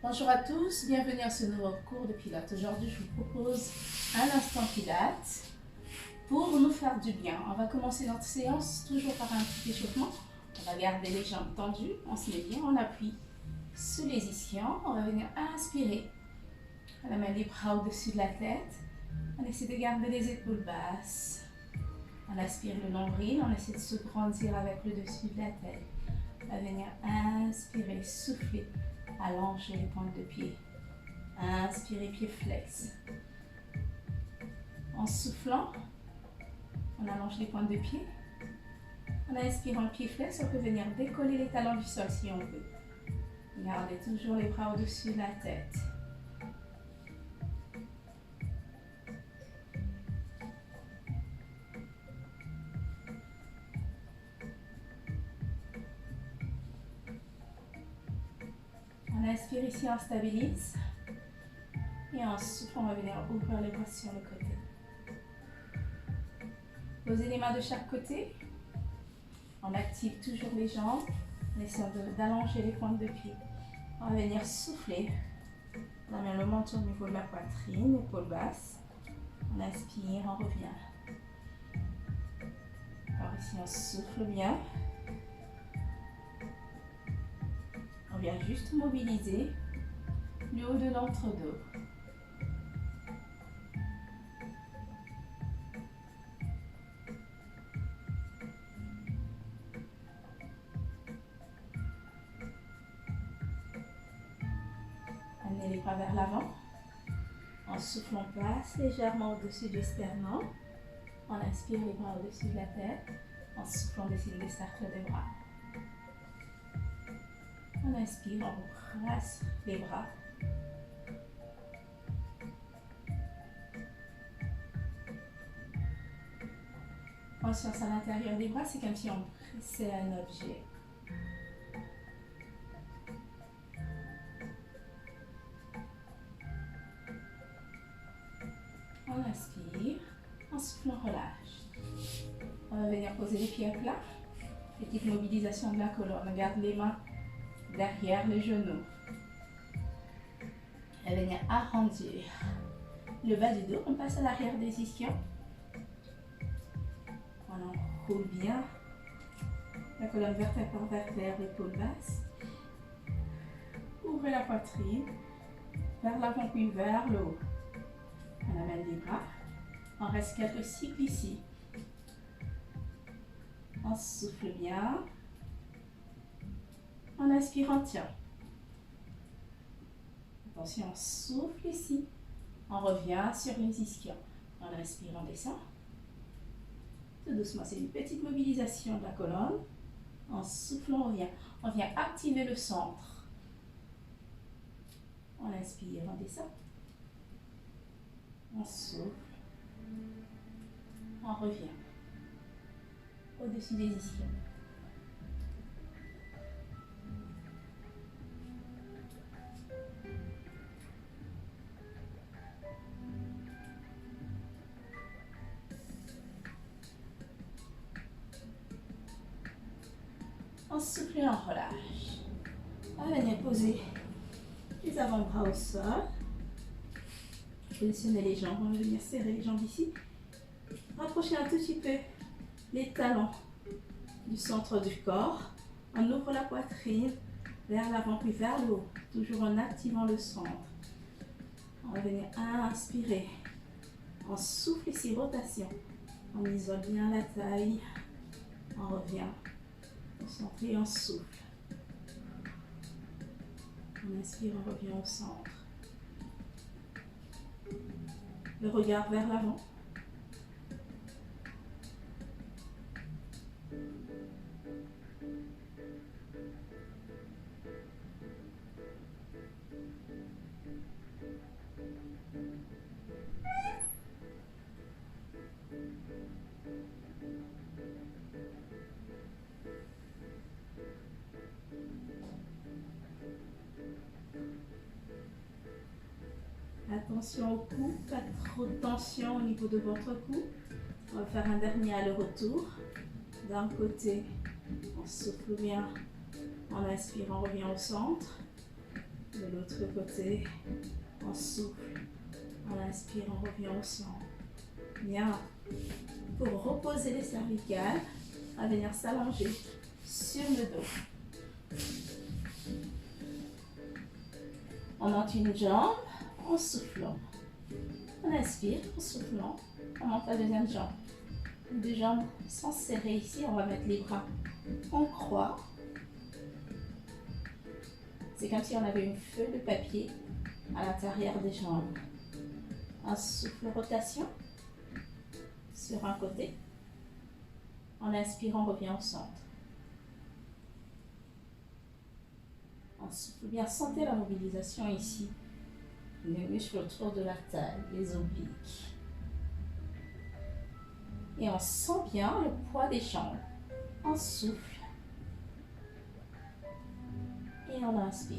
Bonjour à tous, bienvenue à ce nouveau cours de Pilates. Aujourd'hui, je vous propose un instant Pilates pour nous faire du bien. On va commencer notre séance toujours par un petit échauffement. On va garder les jambes tendues, on se met bien, on appuie sur les ischions. On va venir inspirer. On amène les bras au-dessus de la tête. On essaie de garder les épaules basses. On aspire le nombril, on essaie de se grandir avec le dessus de la tête. On va venir inspirer, souffler. Allongez les pointes de pied. Inspirez, pied flex. En soufflant, on allonge les pointes de pied. En inspirant, pied flex, on peut venir décoller les talons du sol si on veut. Gardez toujours les bras au-dessus de la tête. On inspire ici, on stabilise. Et en soufflant, on va venir ouvrir les bras sur le côté. Posez les mains de chaque côté. On active toujours les jambes. En essayant d'allonger les pointes de pied. On va venir souffler. On amène le menton au niveau de la poitrine, épaule basse. On inspire, on revient. Alors ici, on souffle bien. On vient juste mobiliser le haut de notre dos. Amenez les bras vers l'avant. En soufflant, on passe légèrement au-dessus du sternum. On inspire les bras au-dessus de la tête. En soufflant, on dessine les cercles des bras. On inspire, on brasse les bras. Conscience à l'intérieur des bras, c'est comme si on pressait un objet. On inspire, en soufflant, on relâche. On va venir poser les pieds à plat. Petite mobilisation de la colonne. On garde les mains derrière les genoux. On va venir arrondir le bas du dos. On passe à l'arrière des ischions. On enroule bien la colonne vertébrale par vertèbre, l'épaule basse. Ouvrez la poitrine vers l'avant puis vers le haut. On amène les bras. On reste quelques cycles ici. On souffle bien. On inspire, on tient. Attention, on souffle ici. On revient sur les ischions. On inspire, on descend. Tout doucement, c'est une petite mobilisation de la colonne. En soufflant, on revient. On vient activer le centre. On inspire, on descend. On souffle. On revient. Au-dessus des ischions. On souffle et on relâche. On va venir poser les avant-bras au sol. Positionnez les jambes. On va venir serrer les jambes ici. Rapprochez un tout petit peu les talons du centre du corps. On ouvre la poitrine vers l'avant puis vers le haut. Toujours en activant le centre. On va venir inspirer. On souffle ici, rotation. On isole bien la taille. On revient. On centre et on souffle. On inspire, on revient au centre. Le regard vers l'avant. Attention au cou, pas trop de tension au niveau de votre cou. On va faire un dernier aller-retour. D'un côté, on souffle bien, on inspire, on revient au centre. De l'autre côté. On souffle. On inspire, on revient au centre. Bien. Pour reposer les cervicales, on va venir s'allonger sur le dos. On monte une jambe en soufflant. On inspire en soufflant. On monte la deuxième jambe. Les deux jambes sont serrées ici. On va mettre les bras en croix. C'est comme si on avait une feuille de papier à l'intérieur des jambes. Un souffle rotation sur un côté. En inspirant, on revient au centre. On souffle bien. Sentez la mobilisation ici. Les muscles autour de la taille, les obliques. Et on sent bien le poids des jambes. On souffle. Et on inspire.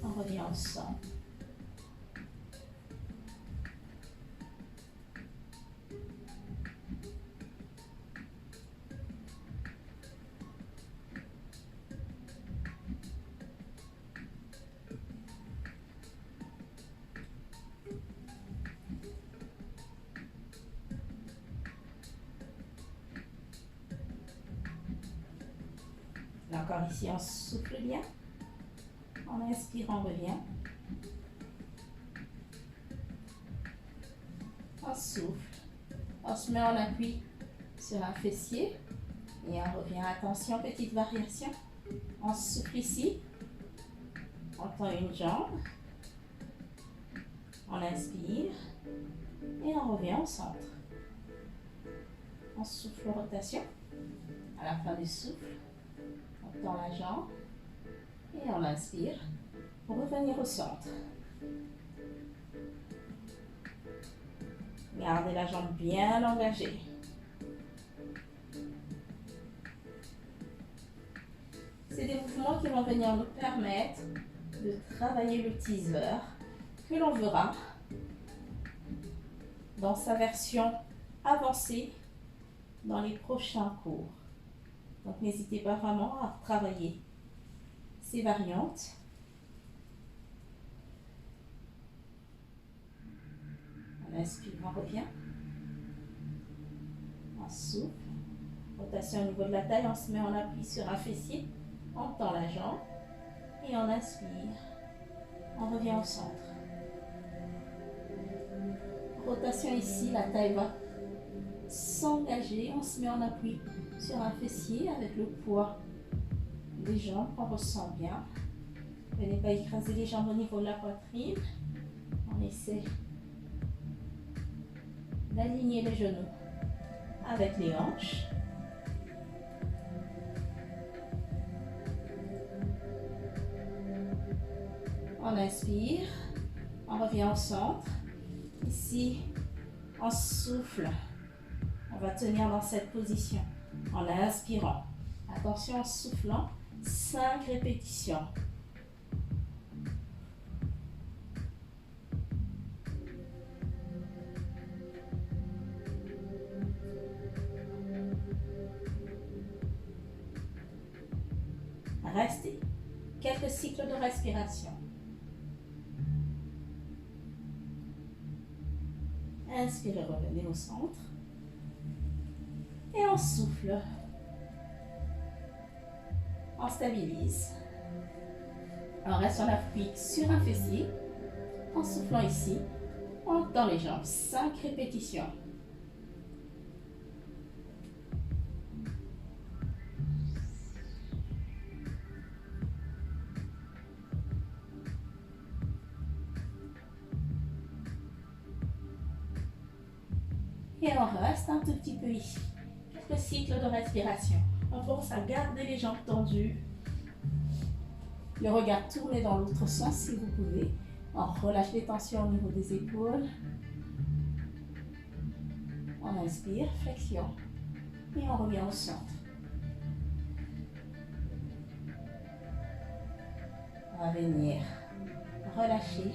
On revient au centre. Encore ici, on souffle bien. En inspirant, on revient. On souffle. On se met en appui sur un fessier. Et on revient. Attention, petite variation. On souffle ici. On tend une jambe. On inspire. Et on revient au centre. On souffle rotation. À la fin du souffle, on tend la jambe. Et on inspire pour revenir au centre. Gardez la jambe bien engagée. C'est des mouvements qui vont venir nous permettre de travailler le teaser que l'on verra dans sa version avancée dans les prochains cours. Donc n'hésitez pas vraiment à travailler ces variantes. On inspire, on revient. On souffle. Rotation au niveau de la taille, on se met en appui sur un fessier. On tend la jambe. Et on inspire. On revient au centre. Rotation ici, la taille va s'engager. On se met en appui sur un fessier avec le poids des jambes qu'on ressent bien. Venez pas écraser les jambes au niveau de la poitrine. On essaie d'aligner les genoux avec les hanches. On inspire, on revient au centre. Ici, on souffle. On va tenir dans cette position en inspirant. Attention, en soufflant, 5 répétitions. Restez. Quelques cycles de respiration. Inspirez, revenez au centre. Et on souffle. On stabilise. On reste en appui sur un fessier. En soufflant ici, on tend les jambes. 5 répétitions. Et on reste un tout petit peu ici. Quelques cycles de respiration. On pense à garder les jambes tendues. Le regard tourné dans l'autre sens si vous pouvez. On relâche les tensions au niveau des épaules. On inspire, flexion. Et on revient au centre. On va venir relâcher.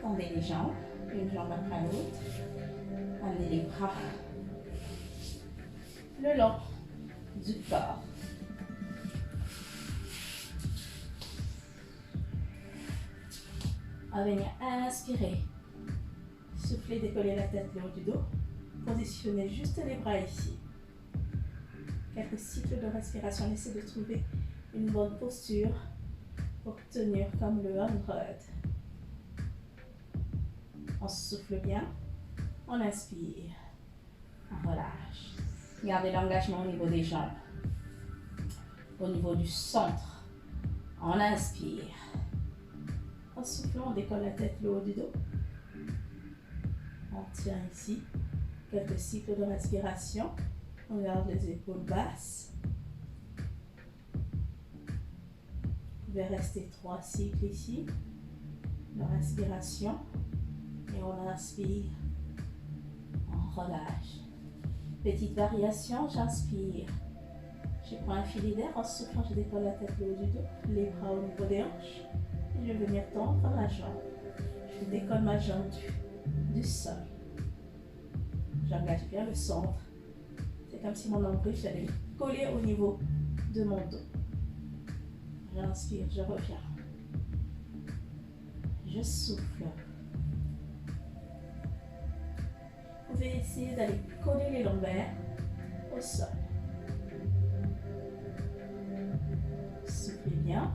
Tendez les jambes, une jambe après l'autre. Amenez les bras le long du corps. On va venir inspirer. Souffler, décoller la tête le haut du dos. Positionnez juste les bras ici. Quelques cycles de respiration. Essayez de trouver une bonne posture pour tenir comme le 100. On souffle bien. On inspire. On relâche. Gardez l'engagement au niveau des jambes. Au niveau du centre. On inspire. En soufflant, on décolle la tête le haut du dos. On tient ici. Quelques cycles de respiration. On garde les épaules basses. Vous pouvez rester 3 cycles ici. De respiration. Et on inspire. On relâche. Petite variation, j'inspire. Je prends un filet d'air. En soufflant, je décolle la tête le haut du dos. Les bras au niveau des hanches. Et je vais venir tendre ma jambe. Je décolle ma jambe du sol. J'engage bien le centre. C'est comme si mon nombril allait coller au niveau de mon dos. J'inspire, je reviens. Je souffle. Vous pouvez essayer d'aller coller les lombaires au sol. Soufflez bien.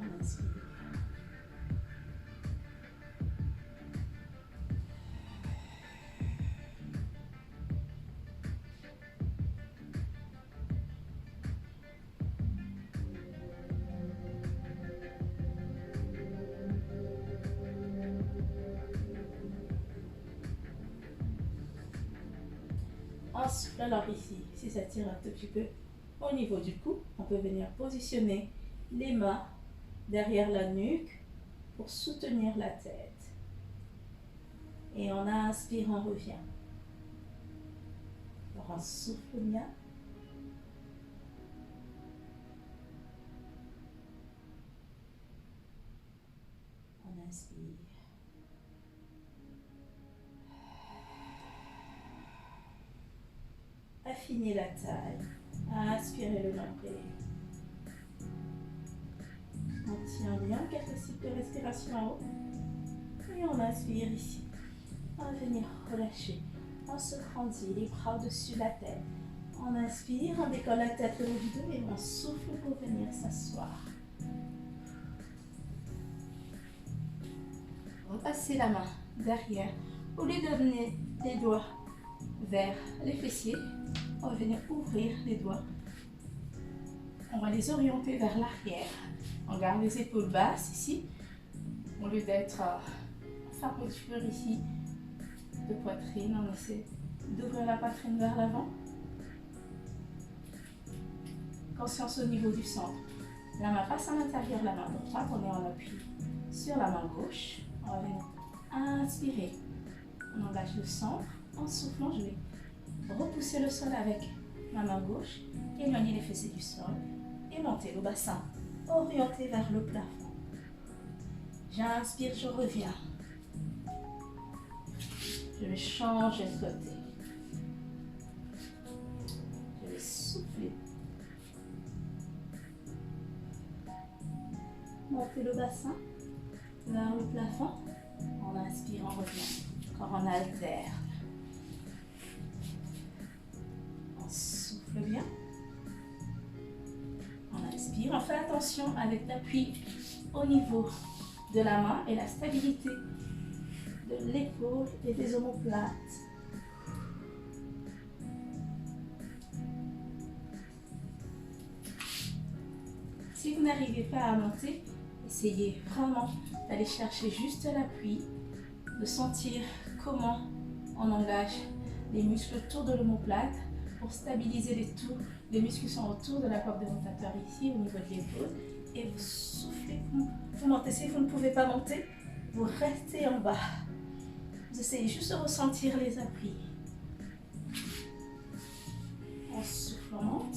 On inspire. Souffle. Alors ici, si ça tire un tout petit peu au niveau du cou, on peut venir positionner les mains derrière la nuque pour soutenir la tête. Et on inspire, on revient. Alors on souffle bien. On inspire. Affinez la taille. Inspirez le nombril. On tient bien quelques cycles de respiration en haut. Et on inspire ici. On va venir relâcher. On se grandit, les bras au-dessus de la tête. On inspire, on décolle la tête le haut du dos et on souffle pour venir s'asseoir. Repassez la main derrière. Au lieu d'amener les doigts vers les fessiers, on va venir ouvrir les doigts. On va les orienter vers l'arrière. On garde les épaules basses ici. Au lieu d'être en posture ici de poitrine, on essaie d'ouvrir la poitrine vers l'avant. Conscience au niveau du centre. La main passe à l'intérieur, la main droite. On est en appui sur la main gauche. On va venir inspirer. On engage le centre. En soufflant, je vais repousser le sol avec ma main gauche, éloigner les fessiers du sol et monter le bassin orienté vers le plafond. J'inspire, je reviens. Je vais changer de côté. Je vais souffler. Monter le bassin vers le plafond. On inspire, on revient. Encore on alterne. On souffle bien. On inspire. On fait attention avec l'appui au niveau de la main et la stabilité de l'épaule et des omoplates. Si vous n'arrivez pas à monter, essayez vraiment d'aller chercher juste l'appui, de sentir comment on engage les muscles autour de l'omoplate pour stabiliser les muscles qui sont autour de la corde de rotateur ici au niveau de l'épaule. Et vous soufflez, vous montez. Si vous ne pouvez pas monter, vous restez en bas. Vous essayez juste de ressentir les appuis. On souffle, on monte.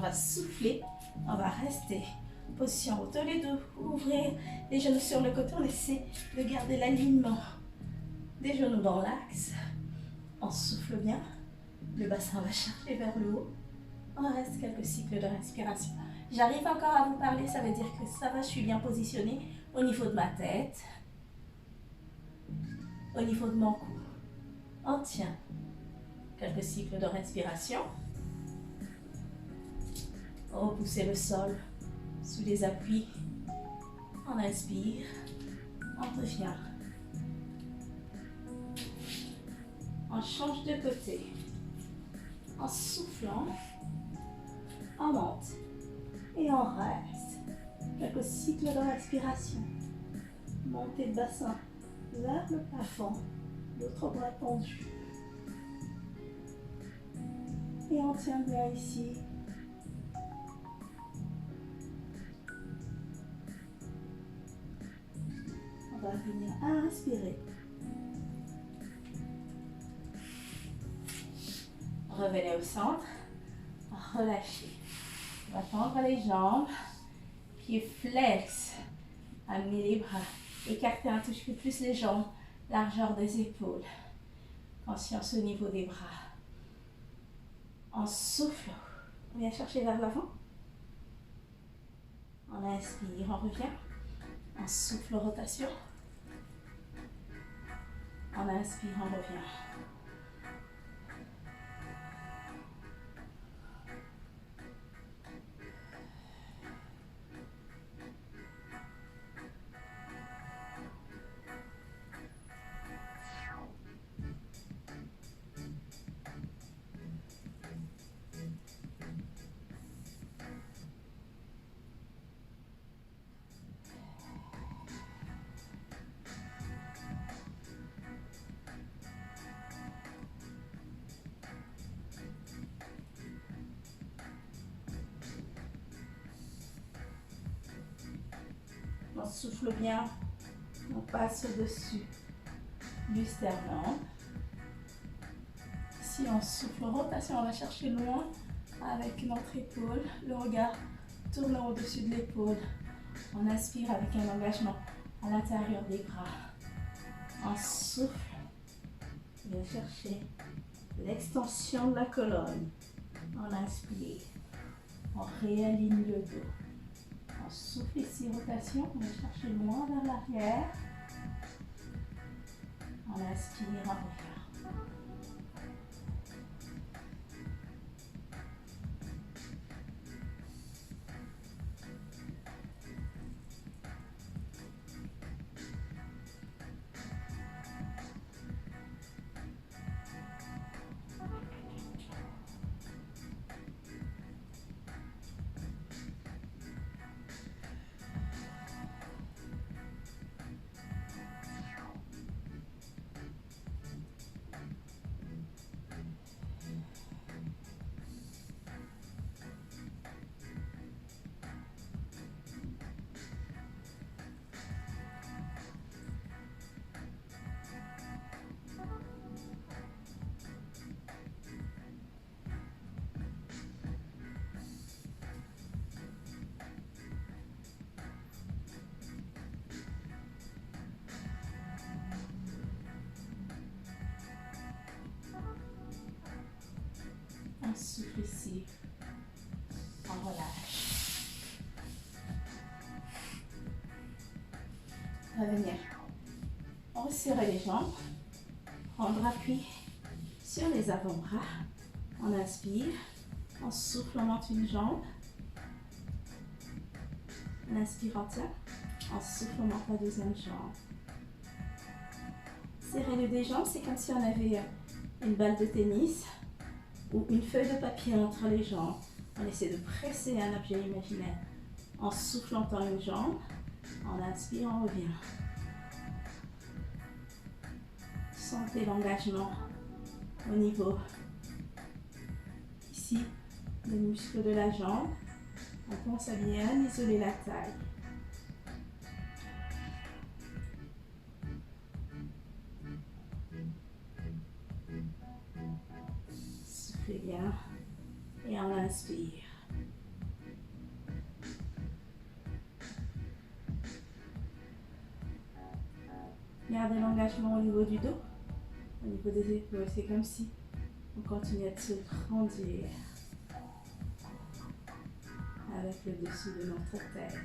on va souffler. On va rester. Position haute, les dos. Ouvrir les genoux sur le côté. On essaie de garder l'alignement des genoux dans l'axe. On souffle bien. Le bassin va chercher vers le haut. On reste quelques cycles de respiration. J'arrive encore à vous parler, ça veut dire que ça va, je suis bien positionnée au niveau de ma tête, au niveau de mon cou. On tient. Quelques cycles de respiration. On repousse le sol sous les appuis. On inspire. On revient. On change de côté. En soufflant, on monte. Et on reste. Quelques cycles de respiration. Montée de bassin vers le plafond. L'autre bras tendu. Et on tient bien ici. On va venir inspirer. Revenez au centre. Relâchez. On va tendre les jambes. Pieds flex. Amenez les bras. Écartez un tout petit peu plus les jambes. Largeur des épaules. Conscience au niveau des bras. En souffle. On vient chercher vers l'avant. On inspire, on revient. On souffle, rotation. On inspire, on revient. On souffle bien, on passe au-dessus du sternum. Si on souffle, rotation, on va chercher loin avec notre épaule. Le regard tourne au-dessus de l'épaule. On inspire avec un engagement à l'intérieur des bras. On souffle, on vient chercher l'extension de la colonne. On inspire, on réaligne le dos. On souffle ici, rotation, on va chercher loin vers l'arrière. On inspire, on revient. On souffle ici, on relâche. On va venir resserrer les jambes, prendre appui sur les avant-bras. On inspire, on souffle, on monte une jambe. On inspire, on tient, on souffle, on monte la deuxième jambe. Serrer les deux jambes, c'est comme si on avait une balle de tennis ou une feuille de papier entre les jambes. On essaie de presser un objet imaginaire en soufflant dans une jambe. On inspire, on revient. Sentez l'engagement au niveau ici des muscles de la jambe. On pense à bien isoler la taille. Soufflez bien et on inspire. Gardez l'engagement au niveau du dos, au niveau des épaules. C'est comme si on continue de se grandir avec le dessus de notre tête.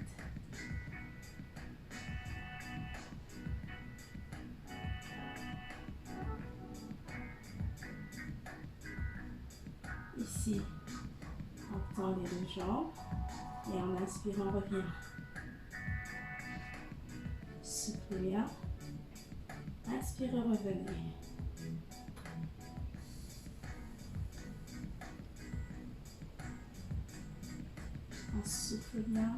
Ici, on tend les deux jambes et en inspirant, on revient. Soufflez bien. Inspirez, revenez. On souffle bien,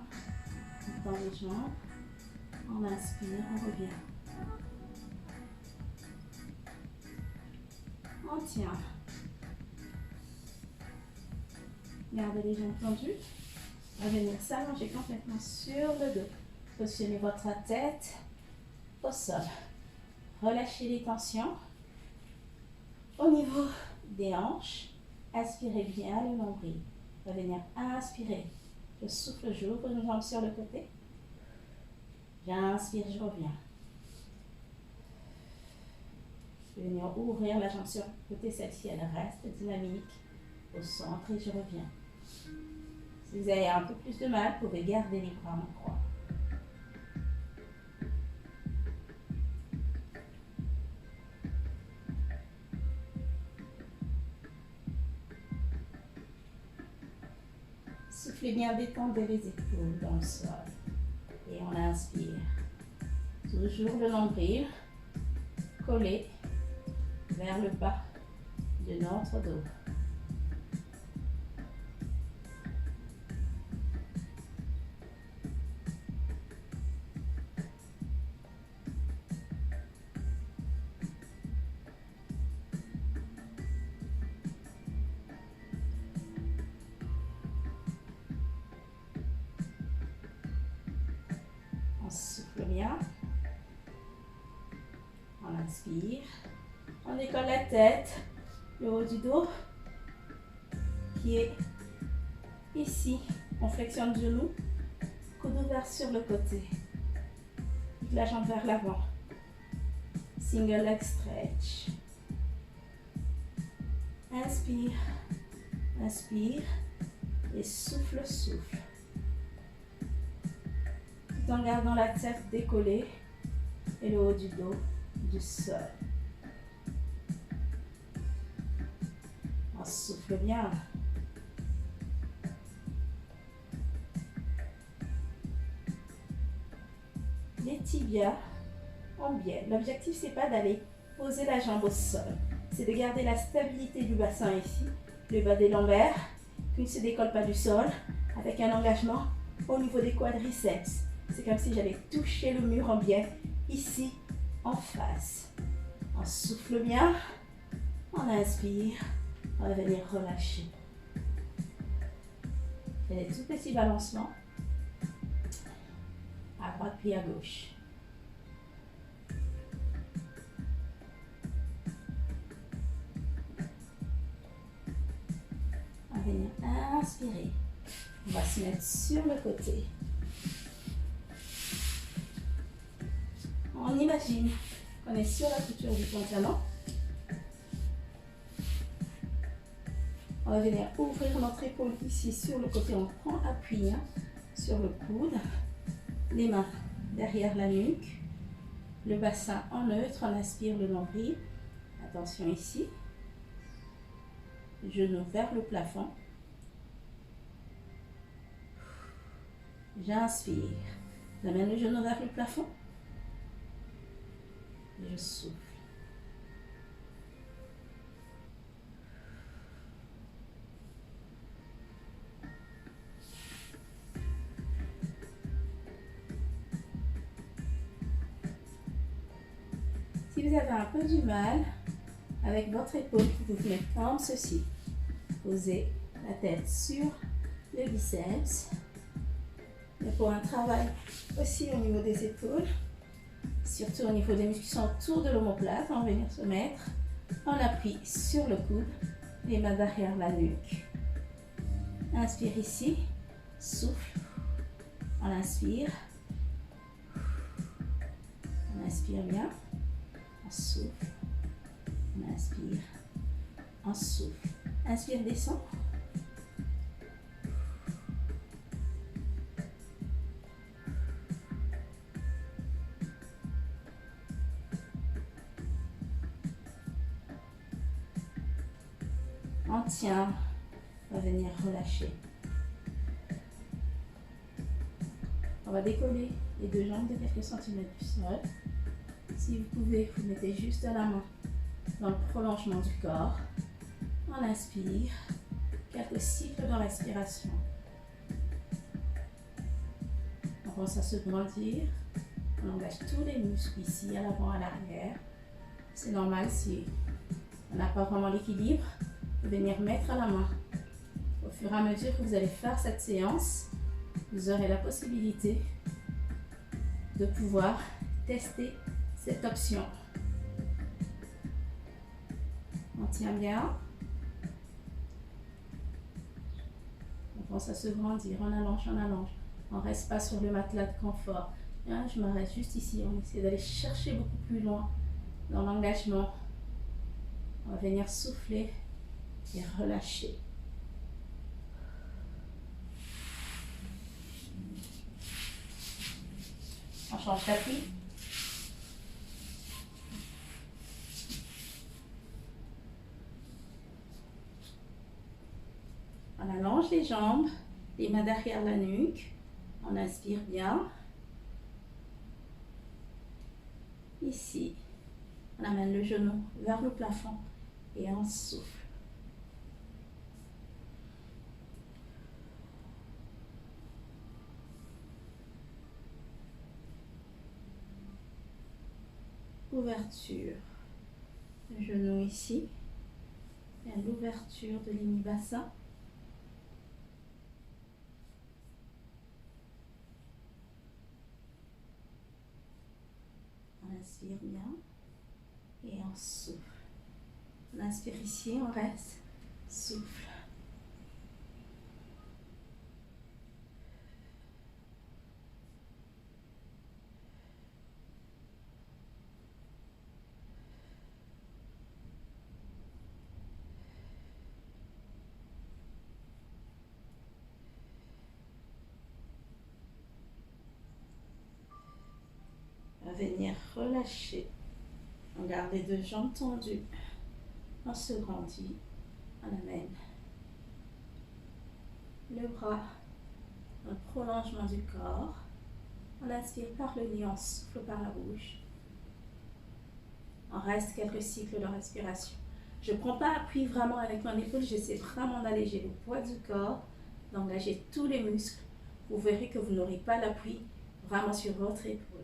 on tend les jambes. On inspire, on revient. On tient. Gardez les jambes tendues. On va venir s'allonger complètement sur le dos. Positionnez votre tête au sol. Relâchez les tensions. Au niveau des hanches, inspirez bien le nombril. On va venir inspirer. Je souffle, j'ouvre une jambe sur le côté. J'inspire, je reviens. Je vais venir ouvrir la jambe sur le côté. Celle-ci, elle reste dynamique au centre et je reviens. Si vous avez un peu plus de mal, vous pouvez garder les bras en croix. Soufflez bien, détendez les épaules dans le sol. Et on inspire. Toujours le nombril collé vers le bas de notre dos. On souffle bien. On inspire. On décolle la tête, le haut du dos qui est ici. On flexione le genou, coude ouvert sur le côté. La jambe vers l'avant. Single leg stretch. Inspire, inspire et souffle, souffle. Tout en gardant la tête décollée et le haut du dos du sol. On souffle bien. Les tibias en biais. L'objectif, c'est pas d'aller poser la jambe au sol. C'est de garder la stabilité du bassin ici, le bas des lombaires, qui ne se décolle pas du sol, avec un engagement au niveau des quadriceps. C'est comme si j'allais toucher le mur en biais, ici, en face. On souffle bien, on inspire, on va venir relâcher. Faites des tout petits balancements, à droite puis à gauche. On va venir inspirer. On va se mettre sur le côté. On imagine qu'on est sur la couture du pantalon. On va venir ouvrir notre épaule ici sur le côté. On prend appui sur le coude. Les mains derrière la nuque. Le bassin en neutre. On inspire le nombril. Attention ici. Genou vers le plafond. J'inspire. J'amène le genou vers le plafond. Je souffle. Si vous avez un peu du mal avec votre épaule, vous pouvez mettre comme ceci. Posez la tête sur le biceps. Et pour un travail aussi au niveau des épaules, surtout au niveau des muscles qui sont autour de l'omoplate, on va venir se mettre en appui sur le coude, les mains derrière la nuque. Inspire ici, souffle, on inspire bien. On souffle. On inspire. On souffle. Inspire, descend. On tient. On va venir relâcher. On va décoller les deux jambes de quelques centimètres du sol. Si vous pouvez, vous mettez juste la main dans le prolongement du corps. On inspire. Quelques cycles de respiration. On commence à se grandir. On engage tous les muscles ici, à l'avant, à l'arrière. C'est normal si on n'a pas vraiment l'équilibre. Vous pouvez venir mettre la main. Au fur et à mesure que vous allez faire cette séance, vous aurez la possibilité de pouvoir tester cette option. On tient bien. On pense à se grandir, on allonge, on allonge. On ne reste pas sur le matelas de confort. Hein, je m'arrête juste ici. On essaie d'aller chercher beaucoup plus loin dans l'engagement. On va venir souffler et relâcher. On change d'appui. On allonge les jambes, les mains derrière la nuque. On inspire bien. Ici, on amène le genou vers le plafond et on souffle. Ouverture. Le genou ici. Et l'ouverture de l'hémibassin. On inspire bien et on souffle. On inspire ici, on reste, souffle. On va venir relâcher. On garde les deux jambes tendues. On se grandit. On amène le bras dans le prolongement du corps. On inspire par le nez, on souffle par la bouche. On reste quelques cycles de respiration. Je ne prends pas appui vraiment avec mon épaule. J'essaie vraiment d'alléger le poids du corps, d'engager tous les muscles. Vous verrez que vous n'aurez pas l'appui vraiment sur votre épaule.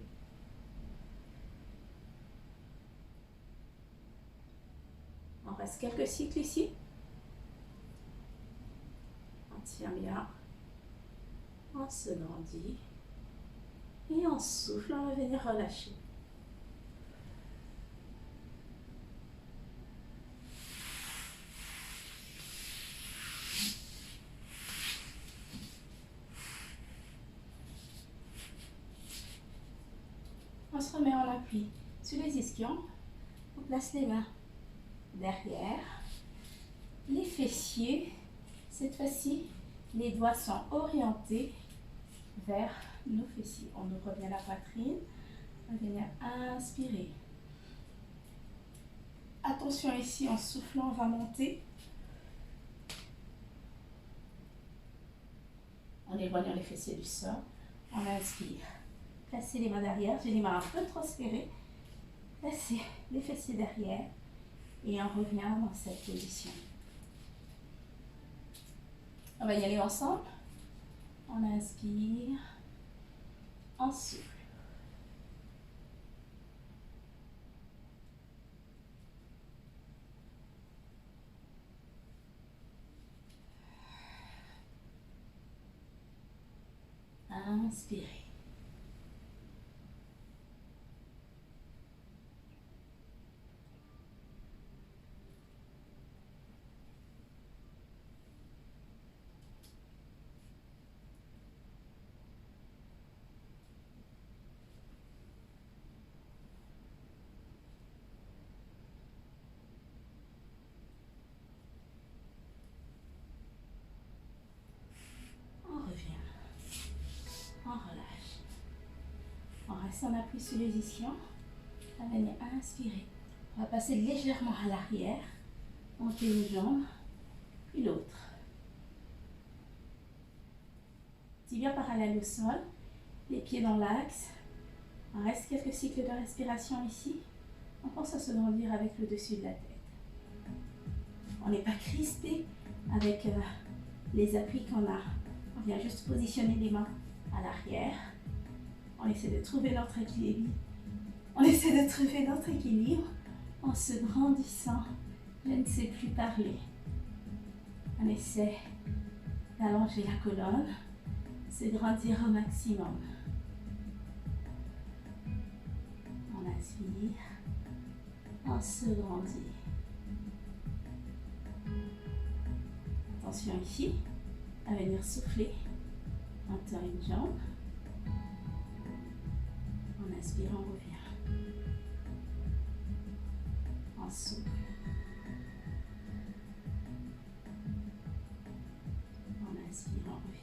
On reste quelques cycles ici. On tient bien. On se grandit. Et on souffle, on va venir relâcher. On se remet en appui sur les ischions. On place les mains derrière. Les fessiers, cette fois-ci, les doigts sont orientés vers nos fessiers. On ouvre bien la poitrine. On va venir inspirer. Attention ici, en soufflant, on va monter. En éloignant les fessiers du sol. On inspire. Placez les mains derrière. J'ai les mains un peu transférées. Placez les fessiers derrière. Et on revient dans cette position. On va y aller ensemble. On inspire. On souffle. Inspirez. On reste en appui sur les ischions. On va venir inspirer. On va passer légèrement à l'arrière. Monter une jambe, puis l'autre. Tibia parallèle au sol. Les pieds dans l'axe. On reste quelques cycles de respiration ici. On pense à se grandir avec le dessus de la tête. On n'est pas crispé avec les appuis qu'on a. On vient juste positionner les mains à l'arrière. On essaie de trouver notre équilibre. On essaie de trouver notre équilibre en se grandissant. Je ne sais plus parler. On essaie d'allonger la colonne, se grandir au maximum. On inspire, on se grandit. Attention ici, à venir souffler. On tend une jambe. On inspire, on revient. On souffle. On inspire, on revient.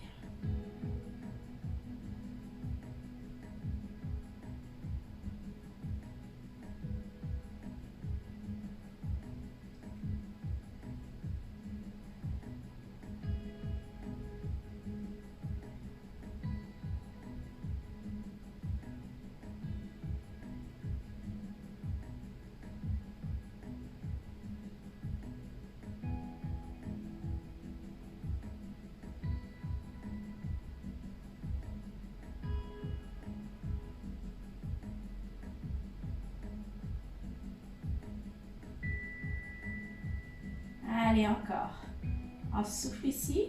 Allez, encore. On souffle ici.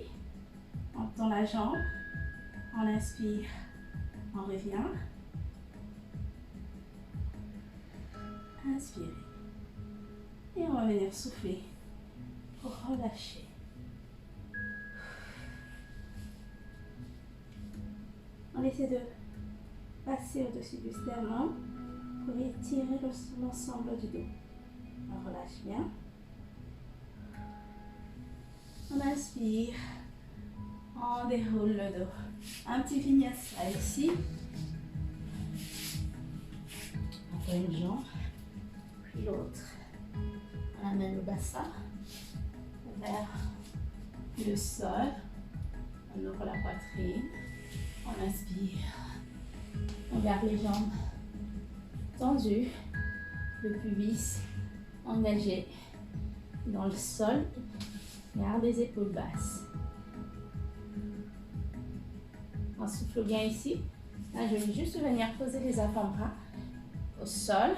On tend la jambe. On inspire. On revient. Inspirez. Et on va venir souffler pour relâcher. On essaie de passer au-dessus du sternum pour étirer l'ensemble du dos. On relâche bien. On inspire, on déroule le dos. Un petit vinyasa ici. On fait une jambe, puis l'autre. On amène le bassin vers le sol. On ouvre la poitrine. On inspire. On garde les jambes tendues. Le pubis engagé dans le sol. Garde les épaules basses. On souffle bien ici. Là, je vais juste venir poser les avant-bras au sol.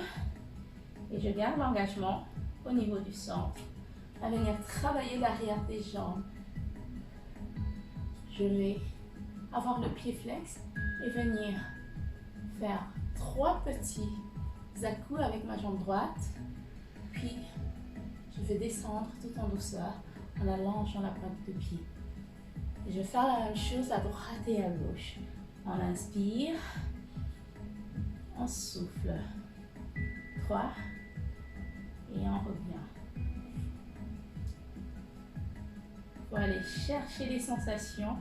Et je garde l'engagement au niveau du centre. À venir travailler l'arrière des jambes. Je vais avoir le pied flex et venir faire 3 petits à-coups avec ma jambe droite. Puis, je vais descendre tout en douceur. En allongeant la pointe de pied. Et je vais faire la même chose à droite et à gauche. On inspire. On souffle. 3. Et on revient. Il faut aller chercher les sensations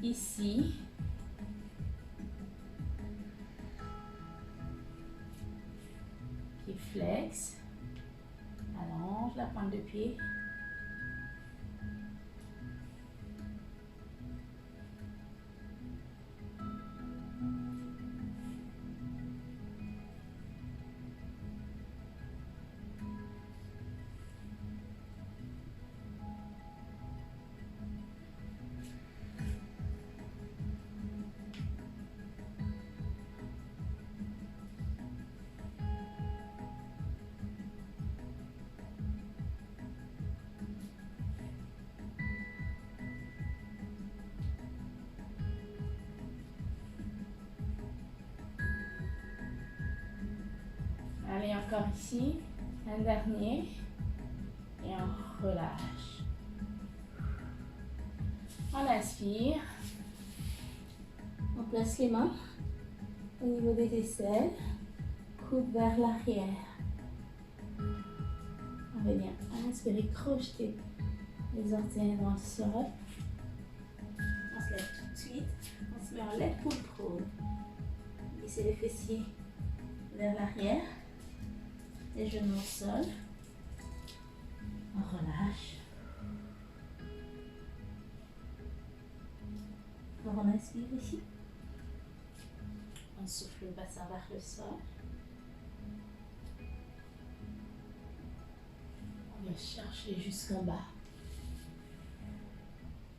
ici. Pied flex. Allonge la pointe de pied. Allez, encore ici, un dernier, et on relâche. On inspire, on place les mains au niveau des aisselles, coude vers l'arrière. On va bien inspirer, crocheter les orteils dans le sol. On se lève tout de suite, on se met en leg pull prone. Laissez les fessiers vers l'arrière. Les genoux au sol. On relâche. Alors on inspire ici. On souffle le bassin vers le sol. On va chercher jusqu'en bas.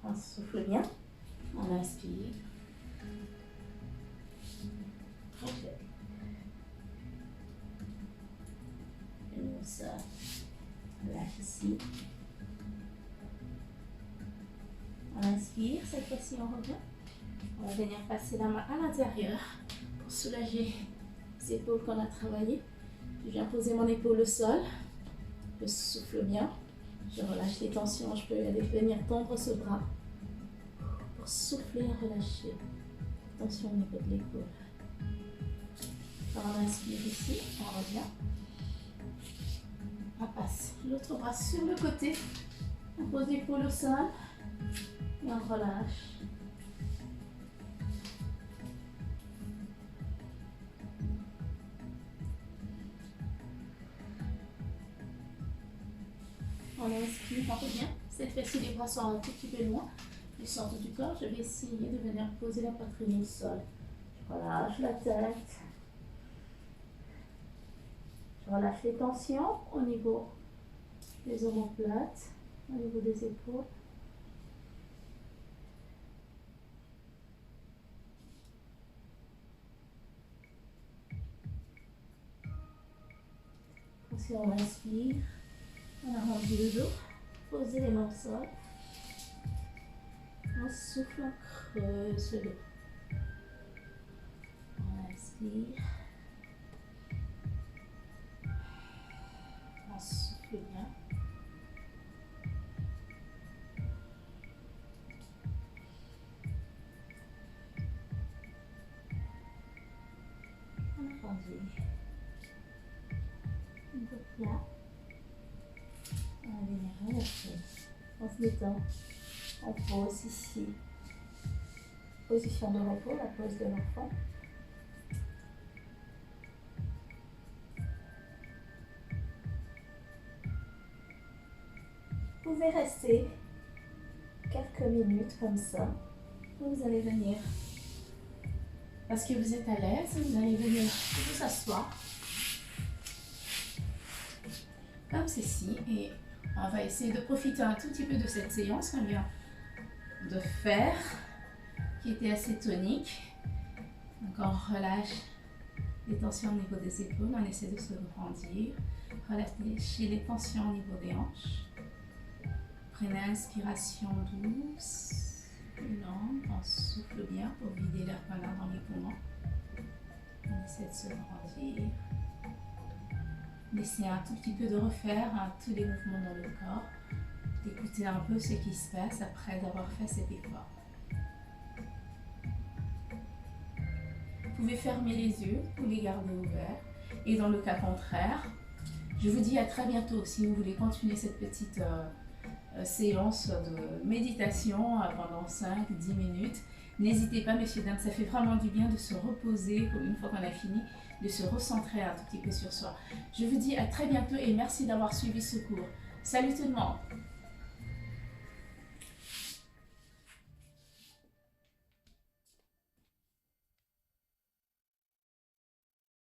On souffle bien. On inspire. Parfait. Genoux au sol. On lâche ici. On inspire. Cette fois-ci, on revient. On va venir passer la main à l'intérieur pour soulager les épaules qu'on a travaillées. Je viens poser mon épaule au sol. Je souffle bien. Je relâche les tensions. Je peux aller venir tendre ce bras pour souffler et relâcher. Tension au niveau de l'épaule. On inspire ici. On revient. On passe l'autre bras sur le côté. On pose l'épaule au sol. Et on relâche. On inspire, on revient. Cette fois-ci, les bras sont un tout petit peu loin du centre du corps. Je vais essayer de venir poser la poitrine au sol. Je relâche la tête. Je relâche les tensions au niveau des omoplates, au niveau des épaules. Ensuite, on inspire. On arrondit le dos. Posez les mains au sol. On souffle, on creuse le dos. On inspire. On souffle bien. On arrondit. Un peu plat. On va venir relâcher. On se détend. On pose ici. Position de repos, la pose de l'enfant. Vous pouvez rester quelques minutes comme ça. Vous allez venir, parce que vous êtes à l'aise, vous allez venir vous asseoir comme ceci et on va essayer de profiter un tout petit peu de cette séance qu'on vient de faire, qui était assez tonique. Donc on relâche les tensions au niveau des épaules, on essaie de se grandir, relâchez les tensions au niveau des hanches. Prenez inspiration douce, lente, on souffle bien pour vider l'air qu'on a dans les poumons. On essaie de se grandir. Laissez un tout petit peu de refaire tous les mouvements dans le corps, d'écouter un peu ce qui se passe après avoir fait cet effort. Vous pouvez fermer les yeux ou les garder ouverts. Et dans le cas contraire, je vous dis à très bientôt si vous voulez continuer cette petite séance de méditation pendant 5-10 minutes. N'hésitez pas, messieurs, dames, ça fait vraiment du bien de se reposer une fois qu'on a fini, de se recentrer un tout petit peu sur soi. Je vous dis à très bientôt et merci d'avoir suivi ce cours. Salut tout le monde!